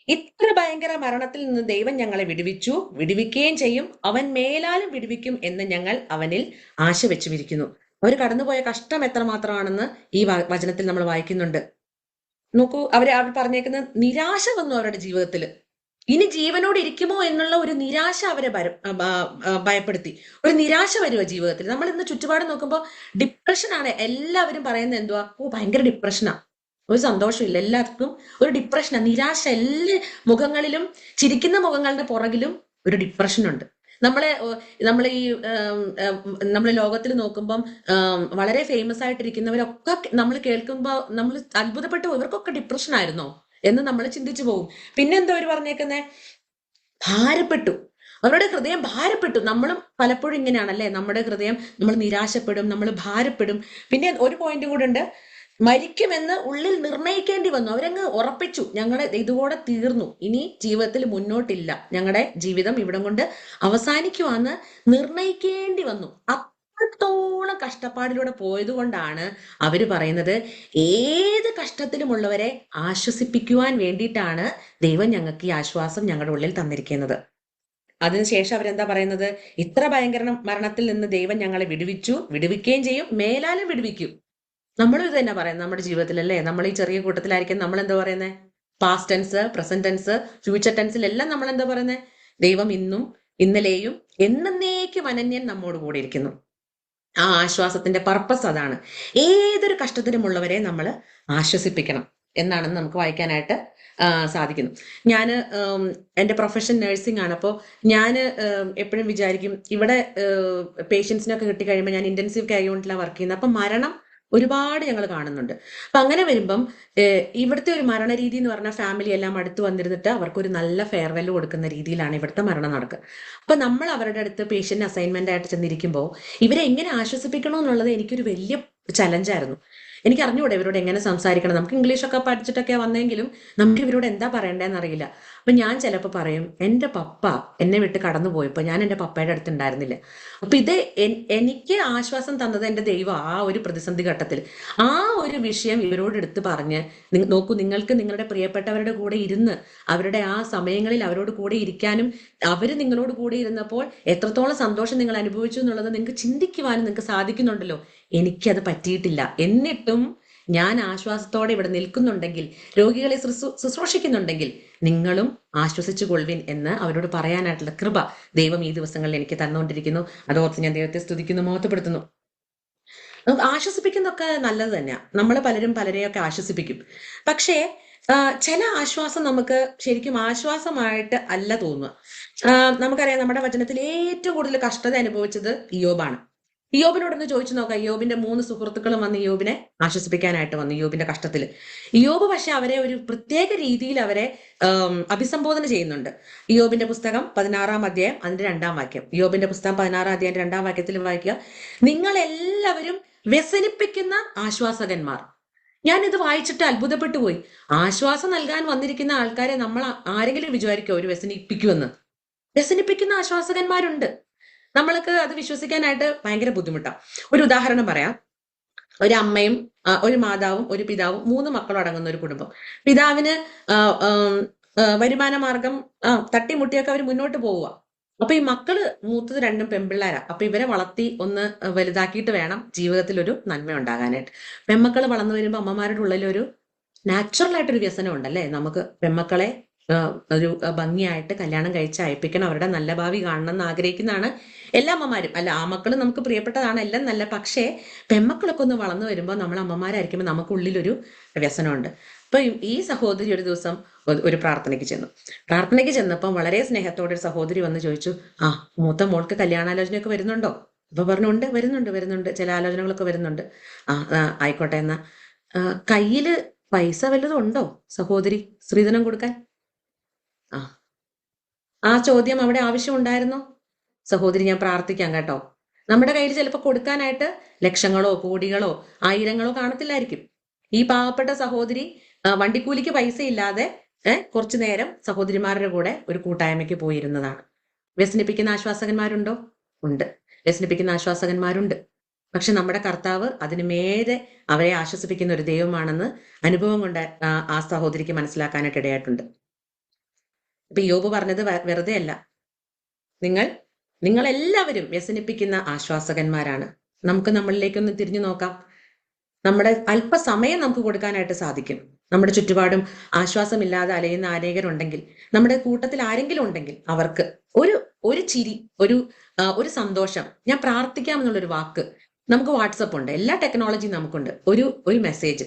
S1: ഇത്ര ഭയങ്കര മരണത്തിൽ നിന്ന് ദൈവം ഞങ്ങളെ വിടുവിക്കുകയും ചെയ്യും. അവൻ മേലാലും വിടുവിക്കും എന്ന് ഞങ്ങൾ അവനിൽ ആശ വെച്ചുമിരിക്കുന്നു. അവർ കടന്നുപോയ കഷ്ടം എത്രമാത്രമാണെന്ന് ഈ വചനത്തിൽ നമ്മൾ വായിക്കുന്നുണ്ട്. നോക്കൂ, അവർ പറഞ്ഞേക്കുന്ന നിരാശ വന്നു അവരുടെ ജീവിതത്തിൽ. ഇനി ജീവനോട് ഇരിക്കുമോ എന്നുള്ള ഒരു നിരാശ അവരെ ഭയപ്പെടുത്തി. ഒരു നിരാശ വരുക ജീവിതത്തിൽ. നമ്മൾ ഇന്ന് ചുറ്റുപാട് നോക്കുമ്പോൾ ഡിപ്രഷനാണ്. എല്ലാവരും പറയുന്നത് എന്തുവാ? ഭയങ്കര ഡിപ്രഷനാ, ഒരു സന്തോഷമില്ല, എല്ലാവർക്കും ഒരു ഡിപ്രഷനാ, നിരാശ. എല്ലാ മുഖങ്ങളിലും, ചിരിക്കുന്ന മുഖങ്ങളുടെ പുറകിലും ഒരു ഡിപ്രഷൻ ഉണ്ട്. നമ്മൾ ഈ നമ്മൾ ലോകത്തിൽ നോക്കുമ്പം വളരെ ഫേമസ് ആയിട്ടിരിക്കുന്നവരൊക്കെ നമ്മൾ കേൾക്കുമ്പോൾ നമ്മൾ അത്ഭുതപ്പെട്ടു പോകും. ഇവർക്കൊക്കെ ഡിപ്രഷൻ ആയിരുന്നോ എന്ന് നമ്മൾ ചിന്തിച്ചു പോകും. പിന്നെന്തോ അവർ പറഞ്ഞേക്കുന്നേ, ഭാരപ്പെട്ടു, അവരുടെ ഹൃദയം ഭാരപ്പെട്ടു. നമ്മളും പലപ്പോഴും ഇങ്ങനെയാണല്ലേ, നമ്മുടെ ഹൃദയം, നമ്മൾ നിരാശപ്പെടും, നമ്മൾ ഭാരപ്പെടും. പിന്നെ ഒരു പോയിന്റ് കൂടെ ഉണ്ട്, മരിക്കുമെന്ന് ഉള്ളിൽ നിർണയിക്കേണ്ടി വന്നു. അവരങ്ങ് ഉറപ്പിച്ചു, ഞങ്ങളുടെ ഇതുകൂടെ തീർന്നു, ഇനി ജീവിതത്തിൽ മുന്നോട്ടില്ല, ഞങ്ങളുടെ ജീവിതം ഇവിടം കൊണ്ട് അവസാനിക്കുവാന്ന് നിർണയിക്കേണ്ടി വന്നു. അത്രത്തോളം കഷ്ടപ്പാടിലൂടെ പോയത് കൊണ്ടാണ് അവര് പറയുന്നത്, ഏത് കഷ്ടത്തിലുമുള്ളവരെ ആശ്വസിപ്പിക്കുവാൻ വേണ്ടിയിട്ടാണ് ദൈവം ഞങ്ങൾക്ക് ഈ ആശ്വാസം ഞങ്ങളുടെ ഉള്ളിൽ തന്നിരിക്കുന്നത്. അതിനുശേഷം അവരെന്താ പറയുന്നത്, ഇത്ര ഭയങ്കര മരണത്തിൽ നിന്ന് ദൈവം ഞങ്ങളെ വിടുവിക്കുകയും ചെയ്യും, മേലാലും വിടുവിക്കും. നമ്മളും ഇത് തന്നെ പറയുന്നത് നമ്മുടെ ജീവിതത്തിൽ, അല്ലേ? നമ്മൾ ഈ ചെറിയ കൂട്ടത്തിലായിരിക്കും നമ്മൾ എന്താ പറയുന്നത്, past tense, present tense, future ടെൻസിലെല്ലാം നമ്മൾ എന്താ പറയുന്നത്, ദൈവം ഇന്നും ഇന്നലെയും എന്നേക്കും അനന്യൻ നമ്മോട് കൂടെ ഇരിക്കുന്നു. ആ ആശ്വാസത്തിന്റെ പർപ്പസ് അതാണ്. ഏതൊരു കഷ്ടത്തിലുമുള്ളവരെ നമ്മൾ ആശ്വസിപ്പിക്കണം എന്നാണെന്ന് നമുക്ക് വായിക്കാനായിട്ട് സാധിക്കുന്നു. ഞാൻ എൻ്റെ പ്രൊഫഷൻ നഴ്സിംഗ് ആണ്. അപ്പോൾ ഞാൻ എപ്പോഴും വിചാരിക്കും, ഇവിടെ പേഷ്യൻസിനൊക്കെ കിട്ടിക്കഴിയുമ്പോൾ, ഞാൻ ഇന്റൻസീവ് കെയർ യൂണിറ്റിലാണ് വർക്ക് ചെയ്യുന്നത്, അപ്പം മരണം ഒരുപാട് ഞങ്ങൾ കാണുന്നുണ്ട്. അപ്പൊ അങ്ങനെ വരുമ്പം ഇവിടുത്തെ ഒരു മരണരീതി എന്ന് പറഞ്ഞാൽ, ഫാമിലി എല്ലാം അടുത്ത് വന്നിരുന്നിട്ട് അവർക്കൊരു നല്ല ഫെയർവെൽ കൊടുക്കുന്ന രീതിയിലാണ് ഇവിടുത്തെ മരണം നടക്കുക. അപ്പൊ നമ്മൾ അവരുടെ അടുത്ത് പേഷ്യന്റ് അസൈൻമെന്റ് ആയിട്ട് ചെന്നിരിക്കുമ്പോൾ ഇവരെ എങ്ങനെ ആശ്വസിപ്പിക്കണമെന്നുള്ളത് എനിക്കൊരു വലിയ ചലഞ്ചായിരുന്നു. എനിക്ക് അറിഞ്ഞുകൂടെ ഇവരോട് എങ്ങനെ സംസാരിക്കണം. നമുക്ക് ഇംഗ്ലീഷൊക്കെ പഠിച്ചിട്ടൊക്കെ വന്നെങ്കിലും നമുക്ക് ഇവരോട് എന്താ പറയണ്ടേന്ന് അറിയില്ല. അപ്പൊ ഞാൻ ചിലപ്പോൾ പറയും, എൻ്റെ പപ്പ എന്നെ വിട്ട് കടന്നു പോയപ്പോൾ ഞാൻ എൻ്റെ പപ്പയുടെ അടുത്ത് ഉണ്ടായിരുന്നില്ല. അപ്പൊ ഇത് എനിക്ക് ആശ്വാസം തന്നത് എൻ്റെ ദൈവം ആ ഒരു പ്രതിസന്ധി ഘട്ടത്തിൽ. ആ ഒരു വിഷയം ഇവരോട് എടുത്ത് പറഞ്ഞ്, നോക്കൂ, നിങ്ങൾക്ക് നിങ്ങളുടെ പ്രിയപ്പെട്ടവരുടെ കൂടെ ഇരുന്ന് അവരുടെ ആ സമയങ്ങളിൽ അവരോട് കൂടെ ഇരിക്കാനും, അവര് നിങ്ങളോട് കൂടെ ഇരുന്നപ്പോൾ എത്രത്തോളം സന്തോഷം നിങ്ങൾ അനുഭവിച്ചു എന്നുള്ളത് നിങ്ങൾക്ക് ചിന്തിക്കുവാനും നിങ്ങൾക്ക് സാധിക്കുന്നുണ്ടല്ലോ. എനിക്കത് പറ്റിയിട്ടില്ല. എന്നിട്ടും ഞാൻ ആശ്വാസത്തോടെ ഇവിടെ നിൽക്കുന്നുണ്ടെങ്കിൽ, രോഗികളെ ശുശ്രൂഷിക്കുന്നുണ്ടെങ്കിൽ നിങ്ങളും ആശ്വസിച്ചു കൊള്ളുവിൻ എന്ന് അവരോട് പറയാനായിട്ടുള്ള കൃപ ദൈവം ഈ ദിവസങ്ങളിൽ എനിക്ക് തന്നുകൊണ്ടിരിക്കുന്നു. അതോർത്ത് ഞാൻ ദൈവത്തെ സ്തുതിക്കുന്നു, മഹത്വപ്പെടുത്തുന്നു. ആശ്വസിപ്പിക്കുന്നതൊക്കെ നല്ലത് തന്നെയാണ്. നമ്മൾ പലരും പലരെയൊക്കെ ആശ്വസിപ്പിക്കും. പക്ഷേ ചില ആശ്വാസം നമുക്ക് ശരിക്കും ആശ്വാസമായിട്ട് അല്ല തോന്നുക. നമുക്കറിയാം, നമ്മുടെ വചനത്തിൽ ഏറ്റവും കൂടുതൽ കഷ്ടത അനുഭവിച്ചത് ഇയ്യോബാണ്. ഇയ്യോബിനോടൊന്ന് ചോദിച്ചു നോക്കാം. ഇയ്യോബിന്റെ 3 സുഹൃത്തുക്കളും വന്ന് ഇയ്യോബിനെ ആശ്വസിപ്പിക്കാനായിട്ട് വന്നു ഇയ്യോബിന്റെ കഷ്ടത്തിൽ. ഇയ്യോബ് പക്ഷെ അവരെ ഒരു പ്രത്യേക രീതിയിൽ അവരെ അഭിസംബോധന ചെയ്യുന്നുണ്ട്. ഇയ്യോബിന്റെ പുസ്തകം 16-ാം അധ്യായം അതിന്റെ 2-ാം വാക്യം. ഇയ്യോബിന്റെ പുസ്തകം 16-ാം അധ്യായം 2-ാം വാക്യത്തിൽ വായിക്കുക, നിങ്ങൾ എല്ലാവരും വ്യസനിപ്പിക്കുന്ന ആശ്വാസകന്മാർ. ഞാൻ ഇത് വായിച്ചിട്ട് അത്ഭുതപ്പെട്ടു പോയി. ആശ്വാസം നൽകാൻ വന്നിരിക്കുന്ന ആൾക്കാരെ നമ്മൾ ആരെങ്കിലും വിചാരിക്കോ ഒരു വ്യസനിപ്പിക്കുമെന്ന്? വ്യസനിപ്പിക്കുന്ന ആശ്വാസകന്മാരുണ്ട്. നമ്മൾക്ക് അത് വിശ്വസിക്കാനായിട്ട് ഭയങ്കര ബുദ്ധിമുട്ടാണ്. ഒരു ഉദാഹരണം പറയാം. ഒരു അമ്മയും ഒരു മാതാവും ഒരു പിതാവും 3 മക്കളും അടങ്ങുന്ന ഒരു കുടുംബം. പിതാവിന് വരുമാന മാർഗം തട്ടിമുട്ടിയൊക്കെ അവർ മുന്നോട്ട് പോവുക. അപ്പൊ ഈ മക്കള് മൂത്തത് 2 പെൺപിള്ളേരാ. അപ്പൊ ഇവരെ വളർത്തി ഒന്ന് വലുതാക്കിയിട്ട് വേണം ജീവിതത്തിൽ ഒരു നന്മ ഉണ്ടാകാനായിട്ട്. പെൺമക്കള് വളർന്നു വരുമ്പോൾ അമ്മമാരുടെ ഉള്ളിൽ ഒരു നാച്ചുറൽ ആയിട്ടൊരു വ്യസനം ഉണ്ടല്ലേ, നമുക്ക് പെൺമക്കളെ ഒരു ഭംഗിയായിട്ട് കല്യാണം കഴിച്ച് അയപ്പിക്കണം, അവരുടെ നല്ല ഭാവി കാണണം എന്ന് ആഗ്രഹിക്കുന്നതാണ് എല്ലാ അമ്മമാരും. അല്ല, ആ മക്കൾ നമുക്ക് പ്രിയപ്പെട്ടതാണ്, എല്ലാം നല്ല. പക്ഷേ പെൺമക്കളൊക്കെ ഒന്ന് വളർന്നു വരുമ്പോൾ നമ്മൾ അമ്മമാരായിരിക്കുമ്പോൾ നമുക്കുള്ളിലൊരു വ്യസനമുണ്ട്. അപ്പൊ ഈ സഹോദരി ഒരു ദിവസം ഒരു പ്രാർത്ഥനയ്ക്ക് ചെന്നപ്പം വളരെ സ്നേഹത്തോടെ ഒരു സഹോദരി വന്ന് ചോദിച്ചു, മൂത്ത മോൾക്ക് കല്യാണാലോചനയൊക്കെ വരുന്നുണ്ടോ? അപ്പൊ പറഞ്ഞു, ഉണ്ട്, വരുന്നുണ്ട്, ചില ആലോചനകളൊക്കെ വരുന്നുണ്ട്. ആയിക്കോട്ടെ, എന്നാ കയ്യില് പൈസ വല്ലതും ഉണ്ടോ സഹോദരി, സ്ത്രീധനം കൊടുക്കാൻ? ആ ചോദ്യം അവിടെ ആവശ്യമുണ്ടായിരുന്നോ? സഹോദരി, ഞാൻ പ്രാർത്ഥിക്കാം കേട്ടോ. നമ്മുടെ കയ്യിൽ ചിലപ്പോൾ കൊടുക്കാനായിട്ട് ലക്ഷങ്ങളോ കോടികളോ ആയിരങ്ങളോ കാണത്തില്ലായിരിക്കും. ഈ പാവപ്പെട്ട സഹോദരി വണ്ടിക്കൂലിക്ക് പൈസ ഇല്ലാതെ കുറച്ചു നേരം സഹോദരിമാരുടെ കൂടെ ഒരു കൂട്ടായ്മയ്ക്ക് പോയിരുന്നതാണ്. വ്യസനിപ്പിക്കുന്ന ആശ്വാസകന്മാരുണ്ടോ? ഉണ്ട്, വ്യസനിപ്പിക്കുന്ന ആശ്വാസകന്മാരുണ്ട്. പക്ഷെ നമ്മുടെ കർത്താവ് അതിന് മേലെ അവരെ ആശ്വസിപ്പിക്കുന്ന ഒരു ദൈവമാണെന്ന് അനുഭവം കൊണ്ട് ആ സഹോദരിക്ക് മനസ്സിലാക്കാനായിട്ട് ഇടയായിട്ടുണ്ട്. ഇപ്പൊ യോബ് പറഞ്ഞത് വെറുതെ അല്ല. നിങ്ങൾ എല്ലാവരും വ്യസനിപ്പിക്കുന്ന ആശ്വാസകന്മാരാണ്. നമുക്ക് നമ്മളിലേക്കൊന്ന് തിരിഞ്ഞു നോക്കാം. നമ്മുടെ അല്പസമയം നമുക്ക് കൊടുക്കാനായിട്ട് സാധിക്കും. നമ്മുടെ ചുറ്റുപാടും ആശ്വാസമില്ലാതെ അലയുന്ന അനേകരുണ്ടെങ്കിൽ, നമ്മുടെ കൂട്ടത്തിൽ ആരെങ്കിലും ഉണ്ടെങ്കിൽ അവർക്ക് ഒരു ചിരി, ഒരു സന്തോഷം, ഞാൻ പ്രാർത്ഥിക്കാമെന്നുള്ളൊരു വാക്ക്. നമുക്ക് വാട്സപ്പ് ഉണ്ട്, എല്ലാ ടെക്നോളജിയും നമുക്കുണ്ട്. ഒരു message,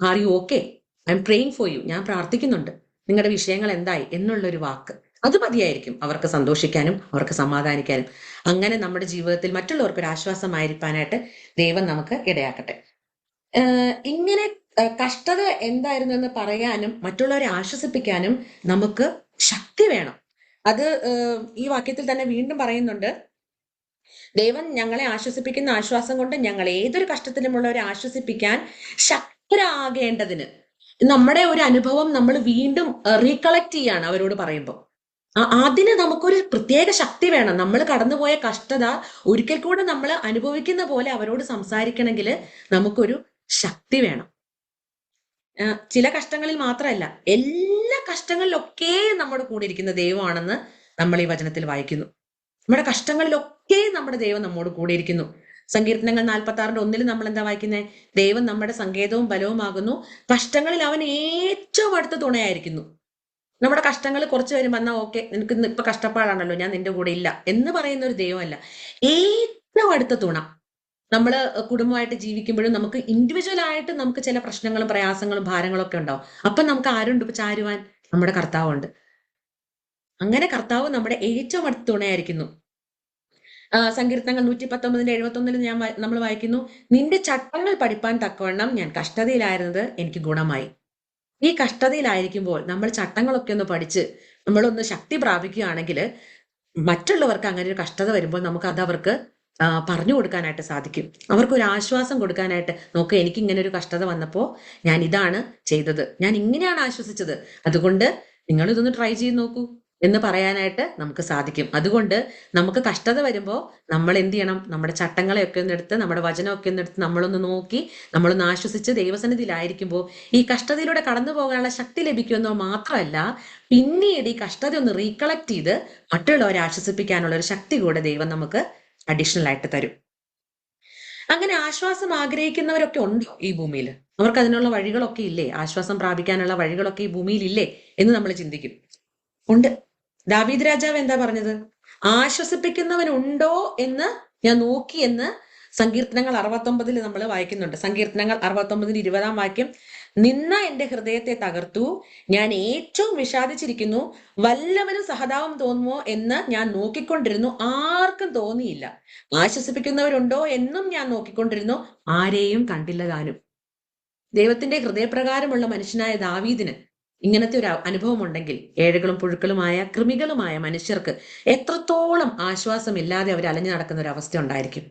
S1: are you okay, I M praying for you, ഞാൻ പ്രാർത്ഥിക്കുന്നുണ്ട്, നിങ്ങളുടെ വിഷയങ്ങൾ എന്തായി എന്നുള്ളൊരു വാക്ക്. അത് മതിയായിരിക്കും അവർക്ക് സന്തോഷിക്കാനും അവർക്ക് സമാധാനിക്കാനും. അങ്ങനെ നമ്മുടെ ജീവിതത്തിൽ മറ്റുള്ളവർക്ക് ഒരു ആശ്വാസമായിരിക്കാനായിട്ട് ദൈവം നമുക്ക് ഇടയാക്കട്ടെ. ഇങ്ങനെ കഷ്ടത എന്തായിരുന്നു എന്ന് പറയാനും മറ്റുള്ളവരെ ആശ്വസിപ്പിക്കാനും നമുക്ക് ശക്തി വേണം. അത് ഈ വാക്യത്തിൽ തന്നെ വീണ്ടും പറയുന്നുണ്ട്, ദൈവം ഞങ്ങളെ ആശ്വസിപ്പിക്കുന്ന ആശ്വാസം കൊണ്ട് ഞങ്ങൾ ഏതൊരു കഷ്ടത്തിലുമുള്ളവരെ ആശ്വസിപ്പിക്കാൻ ശക്തരാകേണ്ടതിന്. നമ്മുടെ ഒരു അനുഭവം നമ്മൾ വീണ്ടും റീകളക്ട് ചെയ്യാണ് അവരോട് പറയുമ്പോൾ. അതിന് നമുക്കൊരു പ്രത്യേക ശക്തി വേണം. നമ്മൾ കടന്നുപോയ കഷ്ടത ഒരിക്കൽ കൂടെ നമ്മൾ അനുഭവിക്കുന്ന പോലെ അവരോട് സംസാരിക്കണമെങ്കിൽ നമുക്കൊരു ശക്തി വേണം. ചില കഷ്ടങ്ങളിൽ മാത്രമല്ല, എല്ലാ കഷ്ടങ്ങളിലൊക്കെ നമ്മുടെ കൂടെ ഇരിക്കുന്ന ദൈവമാണെന്ന് നമ്മൾ ഈ വചനത്തിൽ വായിക്കുന്നു. നമ്മുടെ കഷ്ടങ്ങളിലൊക്കെ നമ്മുടെ ദൈവം നമ്മോട് കൂടെ ഇരിക്കുന്നു. സങ്കീർത്തനങ്ങൾ 46:1 നമ്മൾ എന്താ വായിക്കുന്നത്? ദൈവം നമ്മുടെ സങ്കേതവും ബലവുമാകുന്നു, കഷ്ടങ്ങളിൽ അവൻ ഏറ്റവും അടുത്ത തുണയായിരിക്കുന്നു. നമ്മുടെ കഷ്ടങ്ങൾ കുറച്ച് വരും വന്നാൽ ഓക്കെ, നിനക്ക് ഇപ്പൊ കഷ്ടപ്പാടാണല്ലോ, ഞാൻ നിന്റെ കൂടെ ഇല്ല എന്ന് പറയുന്ന ഒരു ദൈവമല്ല. ഏറ്റവും അടുത്ത തുണ. നമ്മൾ കുടുംബമായിട്ട് ജീവിക്കുമ്പോഴും നമുക്ക് ഇൻഡിവിജ്വൽ ആയിട്ട് നമുക്ക് ചില പ്രശ്നങ്ങളും പ്രയാസങ്ങളും ഭാരങ്ങളും ഒക്കെ ഉണ്ടാവും. അപ്പൊ നമുക്ക് ആരുണ്ട് ഇപ്പൊ ചാരുവാൻ? നമ്മുടെ കർത്താവുണ്ട്. അങ്ങനെ കർത്താവ് നമ്മുടെ ഏറ്റവും അടുത്ത തുണയായിരിക്കുന്നു. സങ്കീർത്തനങ്ങൾ 119:71 നമ്മൾ വായിക്കുന്നു, നിന്റെ ചട്ടങ്ങൾ പഠിപ്പാൻ തക്കവണ്ണം ഞാൻ കഷ്ടതയിലായിരുന്നത് എനിക്ക് ഗുണമായി. ഈ കഷ്ടതയിലായിരിക്കുമ്പോൾ നമ്മൾ ചട്ടങ്ങളൊക്കെ ഒന്ന് പഠിച്ച് നമ്മളൊന്ന് ശക്തി പ്രാപിക്കുകയാണെങ്കിൽ മറ്റുള്ളവർക്ക് അങ്ങനെ ഒരു കഷ്ടത വരുമ്പോൾ നമുക്ക് അത് അവർക്ക് പറഞ്ഞു കൊടുക്കാനായിട്ട് സാധിക്കും. അവർക്കൊരു ആശ്വാസം കൊടുക്കാനായിട്ട്, നോക്ക് എനിക്ക് ഇങ്ങനെ ഒരു കഷ്ടത വന്നപ്പോൾ ഞാൻ ഇതാണ് ചെയ്തത്, ഞാൻ ഇങ്ങനെയാണ് ആശ്വസിച്ചത്, അതുകൊണ്ട് നിങ്ങൾ ഇതൊന്ന് ട്രൈ ചെയ്ത് നോക്കൂ എന്ന് പറയാനായിട്ട് നമുക്ക് സാധിക്കും. അതുകൊണ്ട് നമുക്ക് കഷ്ടത വരുമ്പോൾ നമ്മൾ എന്ത് ചെയ്യണം? നമ്മുടെ ചട്ടങ്ങളെയൊക്കെ ഒന്നെടുത്ത്, നമ്മുടെ വചനമൊക്കെ ഒന്നെടുത്ത് നമ്മളൊന്ന് നോക്കി നമ്മളൊന്ന് ആശ്വസിച്ച് ദൈവസന്നിധിയിലായിരിക്കുമ്പോൾ ഈ കഷ്ടതയിലൂടെ കടന്നു പോകാനുള്ള ശക്തി ലഭിക്കുമെന്നോ മാത്രമല്ല, പിന്നീട് ഈ കഷ്ടത ഒന്ന് റീകളക്ട് ചെയ്ത് മറ്റുള്ളവരെ ആശ്വസിപ്പിക്കാനുള്ള ഒരു ശക്തി കൂടെ ദൈവം നമുക്ക് അഡീഷണൽ ആയിട്ട് തരും. അങ്ങനെ ആശ്വാസം ആഗ്രഹിക്കുന്നവരൊക്കെ ഉണ്ടോ ഈ ഭൂമിയിൽ? അവർക്ക് അതിനുള്ള വഴികളൊക്കെ ഇല്ലേ? ആശ്വാസം പ്രാപിക്കാനുള്ള വഴികളൊക്കെ ഈ ഭൂമിയിൽ ഇല്ലേ എന്ന് നമ്മൾ ചിന്തിക്കും. ഉണ്ട്. ദാവീദ് രാജാവ് എന്താ പറഞ്ഞത്? ആശ്വസിപ്പിക്കുന്നവനുണ്ടോ എന്ന് ഞാൻ നോക്കി എന്ന് സങ്കീർത്തനങ്ങൾ 69 നമ്മൾ വായിക്കുന്നുണ്ട്. സങ്കീർത്തനങ്ങൾ 69:20 വാക്യം, നിന്ന എന്റെ ഹൃദയത്തെ തകർത്തു, ഞാൻ ഏറ്റവും വിഷാദിച്ചിരിക്കുന്നു, വല്ലവനും സഹതാപം തോന്നുമോ എന്ന് ഞാൻ നോക്കിക്കൊണ്ടിരുന്നു, ആർക്കും തോന്നിയില്ല. ആശ്വസിപ്പിക്കുന്നവരുണ്ടോ എന്നും ഞാൻ നോക്കിക്കൊണ്ടിരുന്നു, ആരെയും കണ്ടില്ല താനും. ദൈവത്തിന്റെ ഹൃദയപ്രകാരമുള്ള മനുഷ്യനായ ദാവീദിന് ഇങ്ങനത്തെ ഒരു അനുഭവം ഉണ്ടെങ്കിൽ ഏഴുകളും പുഴുക്കളുമായ കൃമികളുമായ മനുഷ്യർക്ക് എത്രത്തോളം ആശ്വാസമില്ലാതെ അവർ അലഞ്ഞു നടക്കുന്ന ഒരു അവസ്ഥ ഉണ്ടായിരിക്കും.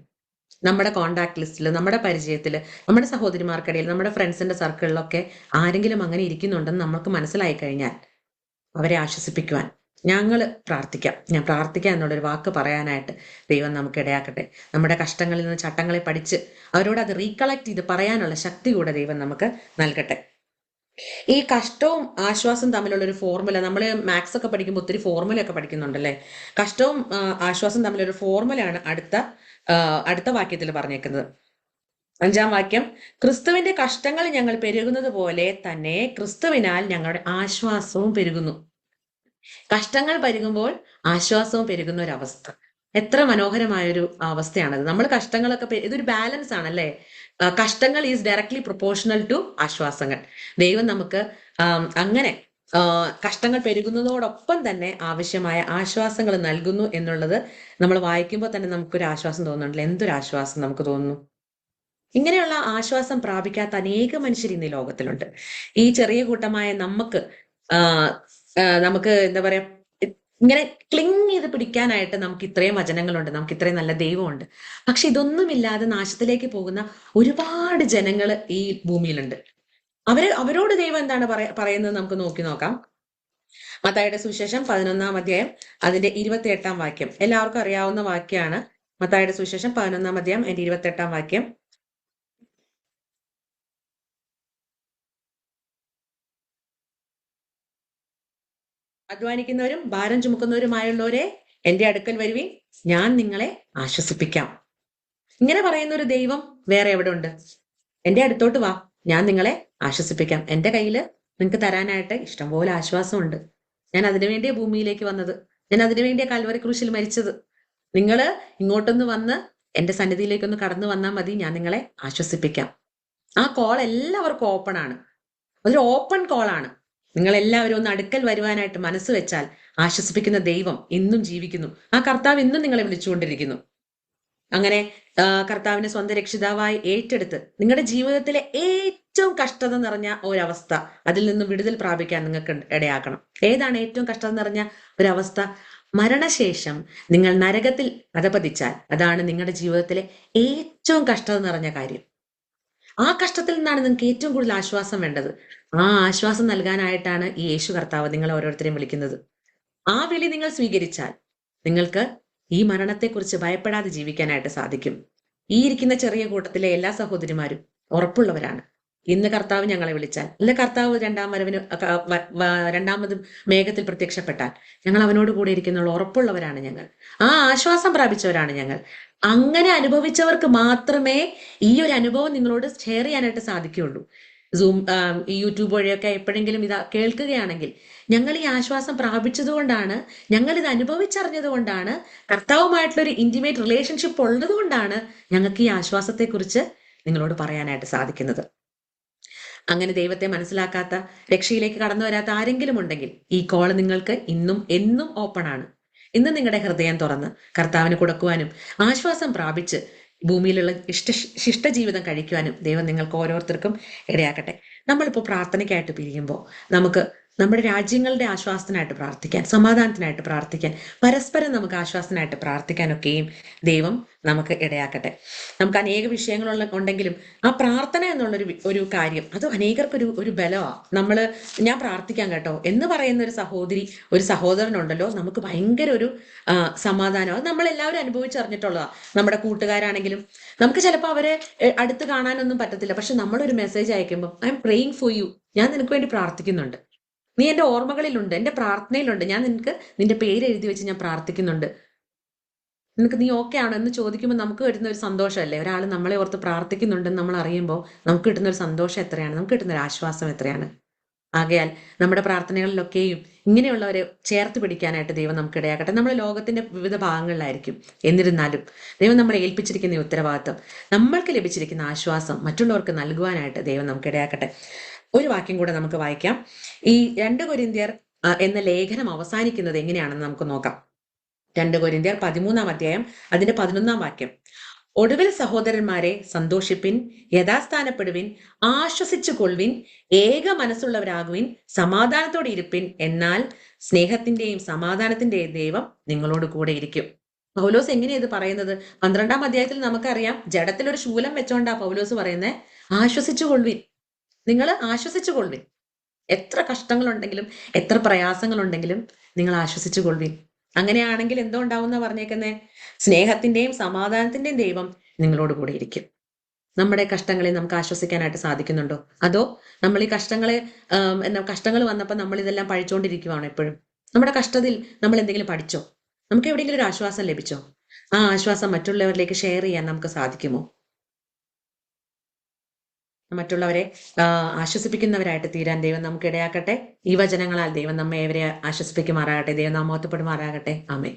S1: നമ്മുടെ കോണ്ടാക്ട് ലിസ്റ്റിൽ, നമ്മുടെ പരിചയത്തിൽ, നമ്മുടെ സഹോദരിമാർക്കിടയിൽ, നമ്മുടെ ഫ്രണ്ട്സിന്റെ സർക്കിളിലൊക്കെ ആരെങ്കിലും അങ്ങനെ ഇരിക്കുന്നുണ്ടെന്ന് നമുക്ക് മനസ്സിലായി കഴിഞ്ഞാൽ അവരെ ആശ്വസിപ്പിക്കുവാൻ ഞങ്ങൾ പ്രാർത്ഥിക്കാം. ഞാൻ പ്രാർത്ഥിക്കാം എന്നുള്ളൊരു വാക്ക് പറയാനായിട്ട് ദൈവം നമുക്ക് ഇടയാക്കട്ടെ. നമ്മുടെ കഷ്ടങ്ങളിൽ നിന്ന് ചട്ടങ്ങളെ പഠിച്ച് അവരോട് അത് റീകളക്ട് ചെയ്ത് പറയാനുള്ള ശക്തി കൂടെ ദൈവം നമുക്ക് നൽകട്ടെ. ഈ കഷ്ടവും ആശ്വാസം തമ്മിലുള്ള ഒരു ഫോർമുല, നമ്മൾ മാത്സ് ഒക്കെ പഠിക്കുമ്പോൾ ഒത്തിരി ഫോർമുല ഒക്കെ പഠിക്കുന്നുണ്ടല്ലേ. കഷ്ടവും ആശ്വാസം തമ്മിലൊരു ഫോർമുലയാണ് അടുത്ത വാക്യത്തിൽ പറഞ്ഞേക്കുന്നത്. 5-ാം വാക്യം, ക്രിസ്തുവിന്റെ കഷ്ടങ്ങൾ ഞങ്ങൾ പെരുകുന്നത് പോലെ തന്നെ ക്രിസ്തുവിനാൽ ഞങ്ങളുടെ ആശ്വാസവും പെരുകുന്നു. കഷ്ടങ്ങൾ പെരുകുമ്പോൾ ആശ്വാസവും പെരുകുന്ന ഒരു അവസ്ഥ. എത്ര മനോഹരമായൊരു അവസ്ഥയാണത്. നമ്മൾ കഷ്ടങ്ങളൊക്കെ ഇതൊരു ബാലൻസ് ആണല്ലേ. കഷ്ടങ്ങൾ ഈസ് ഡയറക്ട്ലി പ്രൊപ്പോർഷണൽ ടു ആശ്വാസങ്ങൾ. ദൈവം നമുക്ക് അങ്ങനെ കഷ്ടങ്ങൾ പെരുകുന്നതോടൊപ്പം തന്നെ ആവശ്യമായ ആശ്വാസങ്ങൾ നൽകുന്നു എന്നുള്ളത് നമ്മൾ വായിക്കുമ്പോൾ തന്നെ നമുക്കൊരു ആശ്വാസം തോന്നുന്നുണ്ടല്ലോ. എന്തൊരു ആശ്വാസം നമുക്ക് തോന്നുന്നു. ഇങ്ങനെയുള്ള ആശ്വാസം പ്രാപിക്കാത്ത അനേക മനുഷ്യർ ഇന്ന് ഈ ലോകത്തിലുണ്ട്. ഈ ചെറിയ കൂട്ടമായ നമുക്ക് എന്താ പറയാ, ഇങ്ങനെ ക്ലിങ് ചെയ്ത് പിടിക്കാനായിട്ട് നമുക്ക് ഇത്രയും വചനങ്ങളുണ്ട്, നമുക്ക് ഇത്രയും നല്ല ദൈവമുണ്ട്. പക്ഷെ ഇതൊന്നുമില്ലാതെ നാശത്തിലേക്ക് പോകുന്ന ഒരുപാട് ജനങ്ങൾ ഈ ഭൂമിയിലുണ്ട്. അവരോട് ദൈവം എന്താണ് പറയുന്നത് നമുക്ക് നോക്കാം. മത്തായിയുടെ സുവിശേഷം 11-ാം അധ്യായം അതിന്റെ 28-ാം വാക്യം. എല്ലാവർക്കും അറിയാവുന്ന വാക്യമാണ്. മത്തായിയുടെ സുവിശേഷം 11-ാം അധ്യായം അതിന്റെ 28-ാം വാക്യം. അധ്വാനിക്കുന്നവരും ഭാരം ചുമക്കുന്നവരുമായുള്ളവരെ എന്റെ അടുക്കൽ വരുവിൻ, ഞാൻ നിങ്ങളെ ആശ്വസിപ്പിക്കാം. ഇങ്ങനെ പറയുന്ന ഒരു ദൈവം വേറെ എവിടെ ഉണ്ട്? എന്റെ അടുത്തോട്ട് വാ, ഞാൻ നിങ്ങളെ ആശ്വസിപ്പിക്കാം. എന്റെ കയ്യിൽ നിങ്ങൾക്ക് തരാനായിട്ട് ഇഷ്ടംപോലെ ആശ്വാസമുണ്ട്. ഞാൻ അതിനുവേണ്ടിയാ ഭൂമിയിലേക്ക് വന്നത്. ഞാൻ അതിനുവേണ്ടിയാ കൽവറി ക്രൂശിൽ മരിച്ചത്. നിങ്ങൾ ഇങ്ങോട്ടൊന്ന് വന്ന് എന്റെ സന്നിധിയിലേക്കൊന്ന് കടന്നു വന്നാൽ മതി, ഞാൻ നിങ്ങളെ ആശ്വസിപ്പിക്കാം. ആ കോൾ എല്ലാവർക്കും ഓപ്പൺ ആണ്. അതൊരു ഓപ്പൺ കോളാണ്. നിങ്ങൾ എല്ലാവരും ഒന്ന് അടുക്കൽ വരുവാനായിട്ട് മനസ്സ് വെച്ചാൽ ആശ്വസിപ്പിക്കുന്ന ദൈവം ഇന്നും ജീവിക്കുന്നു. ആ കർത്താവ് ഇന്നും നിങ്ങളെ വിളിച്ചുകൊണ്ടിരിക്കുന്നു. അങ്ങനെ കർത്താവിനെ സ്വന്തം രക്ഷിതാവായി ഏറ്റെടുത്ത് നിങ്ങളുടെ ജീവിതത്തിലെ ഏറ്റവും കഷ്ടത നിറഞ്ഞ ഒരവസ്ഥ, അതിൽ നിന്നും വിടുതൽ പ്രാപിക്കാൻ നിങ്ങൾക്ക് ഇടയാക്കണം. ഏതാണ് ഏറ്റവും കഷ്ടത നിറഞ്ഞ ഒരവസ്ഥ? മരണശേഷം നിങ്ങൾ നരകത്തിൽ അധപതിച്ചാൽ അതാണ് നിങ്ങളുടെ ജീവിതത്തിലെ ഏറ്റവും കഷ്ടത നിറഞ്ഞ കാര്യം. ആ കഷ്ടത്തിൽ നിന്നാണ് നിങ്ങൾക്ക് ഏറ്റവും കൂടുതൽ ആശ്വാസം വേണ്ടത്. ആ ആശ്വാസം നൽകാനായിട്ടാണ് ഈ യേശു കർത്താവ് നിങ്ങളെ ഓരോരുത്തരെയും വിളിക്കുന്നത്. ആ വിളി നിങ്ങൾ സ്വീകരിച്ചാൽ നിങ്ങൾക്ക് ഈ മരണത്തെക്കുറിച്ച് ഭയപ്പെടാതെ ജീവിക്കാനായിട്ട് സാധിക്കും. ഈ ഇരിക്കുന്ന ചെറിയ കൂട്ടത്തിലെ എല്ലാ സഹോദരിമാരും ഉറപ്പുള്ളവരാണ്. ഇന്ന് കർത്താവ് ഞങ്ങളെ വിളിച്ചാൽ, അല്ല കർത്താവ് രണ്ടാമതും മേഘത്തിൽ പ്രത്യക്ഷപ്പെട്ടാൽ ഞങ്ങൾ അവനോട് കൂടെ ഇരിക്കുന്നുള്ള ഉറപ്പുള്ളവരാണ് ഞങ്ങൾ. ആ ആശ്വാസം പ്രാപിച്ചവരാണ് ഞങ്ങൾ. അങ്ങനെ അനുഭവിച്ചവർക്ക് മാത്രമേ ഈ ഒരു അനുഭവം നിങ്ങളോട് ഷെയർ ചെയ്യാനായിട്ട് സാധിക്കുകയുള്ളൂ. ഈ യൂട്യൂബ് വഴിയൊക്കെ എപ്പോഴെങ്കിലും ഇത് കേൾക്കുകയാണെങ്കിൽ, ഞങ്ങൾ ഈ ആശ്വാസം പ്രാപിച്ചതുകൊണ്ടാണ്, ഞങ്ങൾ ഇത് അനുഭവിച്ചറിഞ്ഞത് കൊണ്ടാണ്, കർത്താവുമായിട്ടുള്ളൊരു ഇന്റിമേറ്റ് റിലേഷൻഷിപ്പ് ഉള്ളത് കൊണ്ടാണ് ഞങ്ങൾക്ക് ഈ ആശ്വാസത്തെക്കുറിച്ച് നിങ്ങളോട് പറയാനായിട്ട് സാധിക്കുന്നത്. അങ്ങനെ ദൈവത്തെ മനസ്സിലാക്കാത്ത, രക്ഷയിലേക്ക് കടന്നു വരാത്ത ആരെങ്കിലും ഉണ്ടെങ്കിൽ ഈ കോള് നിങ്ങൾക്ക് ഇന്നും എന്നും ഓപ്പൺ ആണ്. ഇന്ന് നിങ്ങളുടെ ഹൃദയം തുറന്ന് കർത്താവിന് കൊടുക്കുവാനും ആശ്വാസം പ്രാപിച്ച് ഭൂമിയിലുള്ള ശിഷ്ടജീവിതം കഴിക്കുവാനും ദൈവം നിങ്ങൾക്ക് ഓരോരുത്തർക്കും ഇടയാക്കട്ടെ. നമ്മളിപ്പോൾ പ്രാർത്ഥനയ്ക്കായിട്ട് പിരിയുമ്പോൾ നമുക്ക് നമ്മുടെ രാജ്യങ്ങളുടെ ആശ്വാസത്തിനായിട്ട് പ്രാർത്ഥിക്കാൻ, സമാധാനത്തിനായിട്ട് പ്രാർത്ഥിക്കാൻ, പരസ്പരം നമുക്ക് ആശ്വാസത്തിനായിട്ട് പ്രാർത്ഥിക്കാനൊക്കെയും ദൈവം നമുക്ക് ഇടയാക്കട്ടെ. നമുക്ക് അനേക വിഷയങ്ങളുള്ള ഉണ്ടെങ്കിലും ആ പ്രാർത്ഥന ഒരു കാര്യം അത് അനേകർക്കൊരു ബലമാണ്. ഞാൻ പ്രാർത്ഥിക്കാം കേട്ടോ എന്ന് പറയുന്ന ഒരു സഹോദരി, ഒരു സഹോദരനുണ്ടല്ലോ, നമുക്ക് ഭയങ്കര ഒരു സമാധാനം. അത് നമ്മളെല്ലാവരും അനുഭവിച്ചറിഞ്ഞിട്ടുള്ളതാണ്. നമ്മുടെ കൂട്ടുകാരാണെങ്കിലും നമുക്ക് ചിലപ്പോൾ അവരെ അടുത്ത് കാണാനൊന്നും പറ്റത്തില്ല, പക്ഷെ നമ്മളൊരു മെസ്സേജ് അയക്കുമ്പോൾ I M praying for you, ഞാൻ നിനക്ക് വേണ്ടി പ്രാർത്ഥിക്കുന്നുണ്ട്, നീ എൻ്റെ ഓർമ്മകളിലുണ്ട്, എൻ്റെ പ്രാർത്ഥനയിലുണ്ട്, ഞാൻ നിന്റെ പേര് എഴുതി വെച്ച് ഞാൻ പ്രാർത്ഥിക്കുന്നുണ്ട്, നീ ഓക്കെ ആണോ എന്ന് ചോദിക്കുമ്പോൾ നമുക്ക് കിട്ടുന്ന ഒരു സന്തോഷമല്ലേ. ഒരാൾ നമ്മളെ ഓർത്ത് പ്രാർത്ഥിക്കുന്നുണ്ടെന്ന് നമ്മൾ അറിയുമ്പോൾ നമുക്ക് കിട്ടുന്ന ഒരു സന്തോഷം എത്രയാണ്, നമുക്ക് കിട്ടുന്ന ഒരു ആശ്വാസം എത്രയാണ്. ആകയാൽ നമ്മുടെ പ്രാർത്ഥനകളിലൊക്കെയും ഇങ്ങനെയുള്ളവരെ ചേർത്ത് പിടിക്കാനായിട്ട് ദൈവം നമുക്ക് ഇടയാക്കട്ടെ. നമ്മൾ ലോകത്തിന്റെ വിവിധ ഭാഗങ്ങളിലായിരിക്കും, എന്നിരുന്നാലും ദൈവം നമ്മളെ ഏൽപ്പിച്ചിരിക്കുന്ന ഈ ഉത്തരവാദിത്വം, നമ്മൾക്ക് ലഭിച്ചിരിക്കുന്ന ആശ്വാസം മറ്റുള്ളവർക്ക് നൽകുവാനായിട്ട് ദൈവം നമുക്ക് ഇടയാക്കട്ടെ. ഒരു വാക്യം കൂടെ നമുക്ക് വായിക്കാം. ഈ 2 കൊരിന്ത്യർ എന്ന ലേഖനം അവസാനിക്കുന്നത് എങ്ങനെയാണെന്ന് നമുക്ക് നോക്കാം. 2 കൊരിന്ത്യർ 13-ാം അധ്യായം അതിന്റെ 11-ാം വാക്യം. ഒടുവിൽ സഹോദരന്മാരെ, സന്തോഷിപ്പിൻ, യഥാസ്ഥാനപ്പെടുവിൻ, ആശ്വസിച്ചു കൊള്ളുവിൻ, ഏക മനസ്സുള്ളവരാകുവിൻ, സമാധാനത്തോടെ ഇരുപ്പിൻ, എന്നാൽ സ്നേഹത്തിന്റെയും സമാധാനത്തിന്റെയും ദൈവം നിങ്ങളോട് കൂടെ ഇരിക്കും. പൗലോസ് എങ്ങനെയാ ഇത് പറയുന്നത്? 12-ാം അധ്യായത്തിൽ നമുക്കറിയാം, ജഡത്തിലൊരു ശൂലം വെച്ചോണ്ടാ പൗലോസ് പറയുന്നത് ആശ്വസിച്ചു കൊള്ളുവിൻ, നിങ്ങൾ ആശ്വസിച്ചു കൊള്ളുവിൻ. എത്ര കഷ്ടങ്ങളുണ്ടെങ്കിലും എത്ര പ്രയാസങ്ങളുണ്ടെങ്കിലും നിങ്ങൾ ആശ്വസിച്ചു കൊള്ളുവിൻ. അങ്ങനെയാണെങ്കിൽ എന്തോ ഉണ്ടാവുന്ന പറഞ്ഞേക്കുന്നേ? സ്നേഹത്തിന്റെയും സമാധാനത്തിന്റെയും ദൈവം നിങ്ങളോട് കൂടെ ഇരിക്കും. നമ്മുടെ കഷ്ടങ്ങളെ നമുക്ക് ആശ്വസിക്കാനായിട്ട് സാധിക്കുന്നുണ്ടോ? അതോ നമ്മൾ ഈ കഷ്ടങ്ങൾ വന്നപ്പോൾ നമ്മൾ ഇതെല്ലാം പഴിച്ചുകൊണ്ടിരിക്കുവാണോ എപ്പോഴും? നമ്മുടെ കഷ്ടതയിൽ നമ്മൾ എന്തെങ്കിലും പഠിച്ചോ? നമുക്ക് എവിടെയെങ്കിലും ഒരു ആശ്വാസം ലഭിച്ചോ? ആ ആശ്വാസം മറ്റുള്ളവരിലേക്ക് ഷെയർ ചെയ്യാൻ നമുക്ക് സാധിക്കുമോ? മറ്റുള്ളവരെ ആശ്വസിപ്പിക്കുന്നവരായിട്ട് തീരാൻ ദൈവം നമുക്ക് ഇടയാക്കട്ടെ. ഈ വചനങ്ങളാൽ ദൈവം നമ്മെ ഏവരെ ആശ്വസിപ്പിക്കുമാറാകട്ടെ. ദൈവം നാം മഹത്വപ്പെടുമാറാകട്ടെ. ആമേൻ.